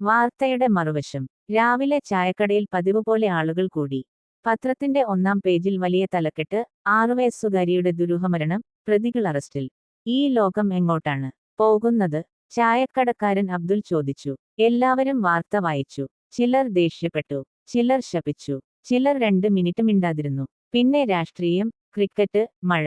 വാർത്തയുടെ മറുവശം. രാവിലെ ചായക്കടയിൽ പതിവ് പോലെ ആളുകൾ കൂടി. പത്രത്തിന്റെ ഒന്നാം പേജിൽ വലിയ തലക്കെട്ട്: 6 വയസ്സുകാരിയുടെ ദുരൂഹമരണം, പ്രതികൾ അറസ്റ്റിൽ. ഈ ലോകം എങ്ങോട്ടാണ് പോകുന്നത്? ചായക്കടക്കാരൻ അബ്ദുൽ ചോദിച്ചു. എല്ലാവരും വാർത്ത വായിച്ചു. ചിലർ ദേഷ്യപ്പെട്ടു, ചിലർ ശപിച്ചു, ചിലർ 2 മിനിറ്റ് മിണ്ടാതിരുന്നു. പിന്നെ രാഷ്ട്രീയം, ക്രിക്കറ്റ്, മഴ.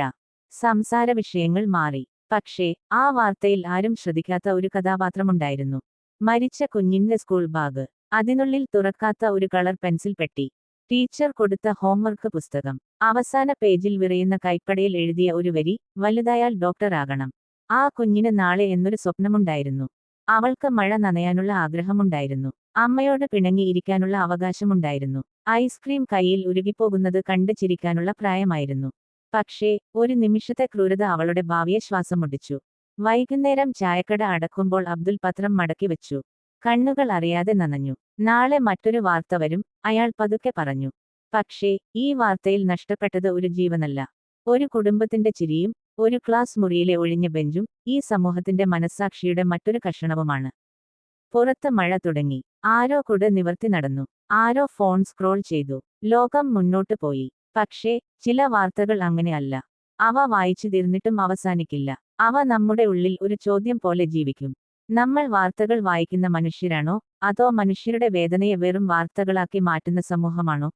സംസാര വിഷയങ്ങൾ മാറി. പക്ഷേ ആ വാർത്തയിൽ ആരും ശ്രദ്ധിക്കാത്ത ഒരു കഥാപാത്രമുണ്ടായിരുന്നു. മരിച്ച കുഞ്ഞിന്റെ സ്കൂൾ ബാഗ്, അതിനുള്ളിൽ തുറക്കാത്ത ഒരു കളർ പെൻസിൽ പെട്ടി, ടീച്ചർ കൊടുത്ത ഹോംവർക്ക് പുസ്തകം, അവസാന പേജിൽ വിറയുന്ന കൈപ്പടയിൽ എഴുതിയ ഒരു വരി: വലുതായാൽ ഡോക്ടർ ആകണം. ആ കുഞ്ഞിന് നാളെ എന്നൊരു സ്വപ്നമുണ്ടായിരുന്നു. അവൾക്ക് മഴ നനയാനുള്ള ആഗ്രഹമുണ്ടായിരുന്നു. അമ്മയോട് പിണങ്ങി ഇരിക്കാനുള്ള അവകാശമുണ്ടായിരുന്നു. ഐസ്ക്രീം കയ്യിൽ ഉരുകിപ്പോകുന്നത് കണ്ട് ചിരിക്കാനുള്ള പ്രായമായിരുന്നു. പക്ഷേ ഒരു നിമിഷത്തെ ക്രൂരത അവളുടെ ഭാവിയെ ശ്വാസം മുട്ടിച്ചു. വൈകുന്നേരം ചായക്കട അടക്കുമ്പോൾ അബ്ദുൽ പത്രം മടക്കി വെച്ചു. കണ്ണുകൾ അറിയാതെ നനഞ്ഞു. നാളെ മറ്റൊരു വാർത്ത വരും, അയാൾ പതുക്കെ പറഞ്ഞു. പക്ഷേ ഈ വാർത്തയിൽ നഷ്ടപ്പെട്ടത് ഒരു ജീവനല്ല, ഒരു കുടുംബത്തിന്റെ ചിരിയും ഒരു ക്ലാസ് മുറിയിലെ ഒഴിഞ്ഞ ബെഞ്ചും ഈ സമൂഹത്തിന്റെ മനസ്സാക്ഷിയുടെ മറ്റൊരു കഷണവുമാണ്. പുറത്ത് മഴ തുടങ്ങി. ആരോ കുട നിവർത്തി നടന്നു. ആരോ ഫോൺ സ്ക്രോൾ ചെയ്തു. ലോകം മുന്നോട്ട് പോയി. പക്ഷേ ചില വാർത്തകൾ അങ്ങനെ അല്ല. അവ വായിച്ചു തീർന്നിട്ടും അവസാനിക്കില്ല. അവ നമ്മുടെ ഉള്ളിൽ ഒരു ചോദ്യം പോലെ ജീവിക്കും. നമ്മൾ വാർത്തകൾ വായിക്കുന്ന മനുഷ്യരാണോ, അതോ മനുഷ്യരുടെ വേദനയെ വെറും വാർത്തകളാക്കി മാറ്റുന്ന സമൂഹമാണോ?